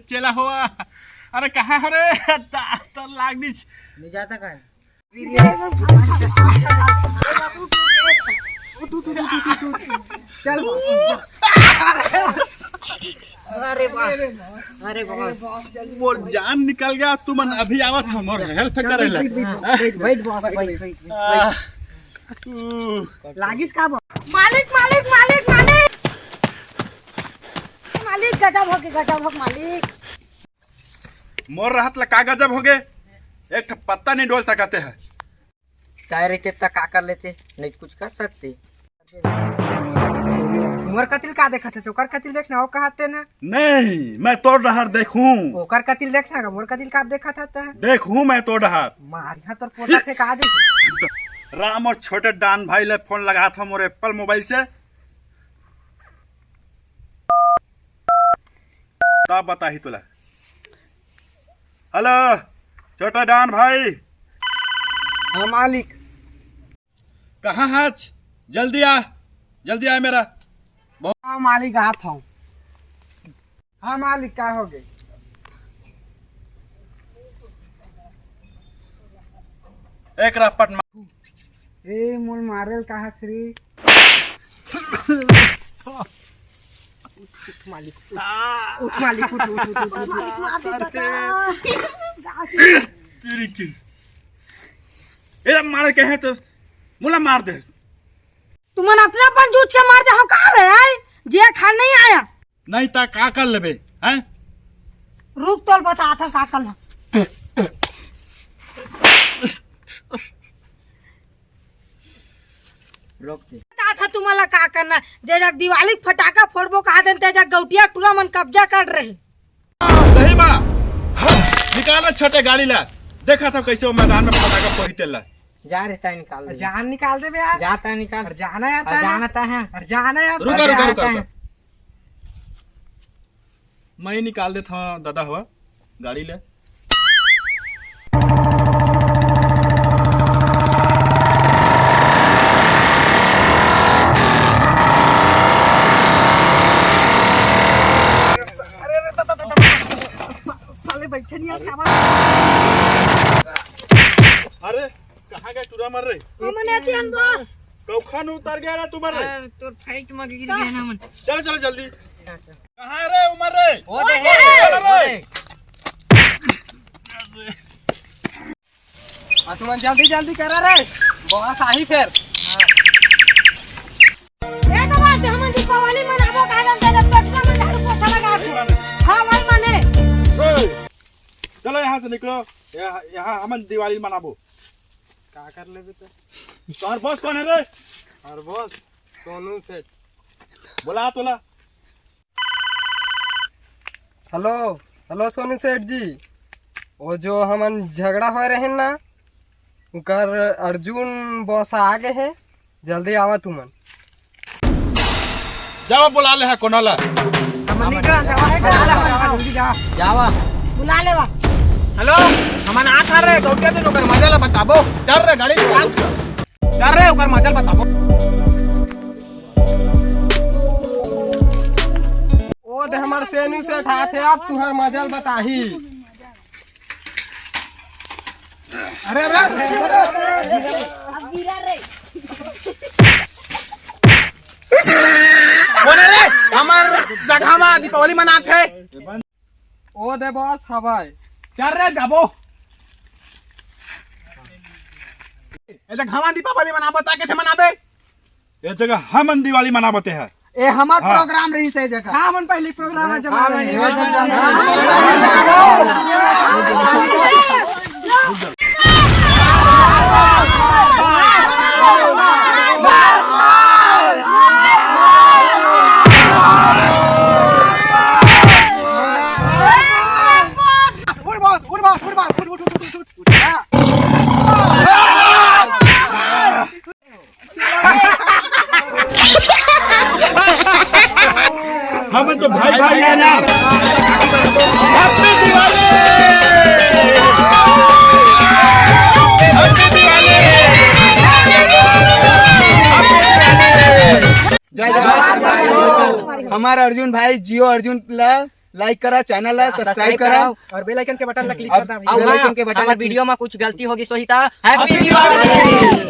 चेला हुआ। अरे कहाँ हो रे तो लाग दी नहीं जाता कहाँ चल अरे मोर जान निकल गया। तुम अभी आवत हम मोर हेल्प करे ले बैठ बॉस बैठ लागिस का मालिक मालिक मालिक मालिक मालिक गजब हो मालिक। मोर रहत ला का गजब हो गए। एक पत्ता नहीं डोल सकते हैं। चाहे रहते तक का कर लेते नहीं कुछ कर सकते। मोर कतिल का देखा थे ओकर कतिल देखना हो कहते ना नहीं मैं तोड़ रहा देखूं। ओकर कतिल देखना का मोर कतिल का देखा था देखूं मैं तोड़ रहा मार यहाँ तोर पोता से कहा दे। राम और छोटे डान भाई ले फोन लगा था मोर एप्पल मोबाइल से। तब बता ही तुला। हेलो छोटा डान भाई। हाँ मालिक कहाँ है? जल्दी आ मेरा। हाँ मालिक हाथ हूँ। हाँ मालिक क्या हो गए? एक रपट ए मोल मारेल कहा थ्री मालिक उठ मालिक उठ मारे के है तो मुला मार दे। तुमन अपना अपन जूझ के मार दे हो कहा रे आए जे खा नहीं आया नहीं ता का कर लेबे हैं। रुक तोल बता था का कर रोक दे बता था तुम्हाला का करना। जे जग दिवाली फटाका फोड़बो कहा देन ते जग गौटिया टूरा मन कब्जा कर रहे। सही बा निकाला छोटे गाड़ी ला। देखा था कैसे वो मैदान में फटाका फोड़ते ला। जा रहता है निकाल दे जान निकाल दे यार जाता है निकाल जाना है जानता है जाना है रुका मैं निकाल देता हूँ दादा हुआ गाड़ी ले। साले बैठे नहीं अरे कहाँ गए टूरा मर रहे? हमने अतियन बॉस कौखान उतर गया ना तुम्हारे। तोर फाइट में गिर गया ना मन चलो जल्दी। कहाँ रे उमर रे? हो दे तुम जल्दी करा रे बॉस आही फिर। एक बात हम दीपावली मनाबो का देन ते पटना में झाड़ू पोछा लगा दे। हां भाई माने चलो यहाँ से निकलो। यहाँ हम दिवाली मनाबो। का कर लेबे तो तुम्हार बॉस कौन है रे? और बॉस सोनू सेठ। बोला तोला। हेलो सोनू सेठ जी। वो जो हमन झगड़ा हो रहे ना उकर अर्जुन बॉस आगे है जल्दी आवा तुमन। जावा बुला ले है कोनाला। जावा बुला लेवा। हेलो हमन आ कर रहे गौटिया तो ओकर मजा ला बताबो। डर रे गाड़ी निकाल डर रे ओकर मजा बताबो। ओ दे हमर सेनू से ठाथे अब तुहर मजल बताही। अरे अब गिरा रे बोले रे हमर जगह में दीपावली मनाते है। ओ दे बॉस हवाई चल रे जाबो ए जगह में दीपावली मनाबो ता कैसे मनाबे? ये जगह हम दिवाली मनाबते हैं। ए हमार हाँ। प्रोग्राम रही से जगह। हां मन पहली प्रोग्राम है जमा हम तो भाई है ना। हैप्पी दिवाली। हमारा अर्जुन भाई जियो अर्जुन लाइक करा, चैनल ला सब्सक्राइब करा और बेल आइकन के बटन ला क्लिक अब कर बेल आइकन के बटन हमार ला वीडियो में कुछ गलती होगी सही था हैप्पी दिवाली।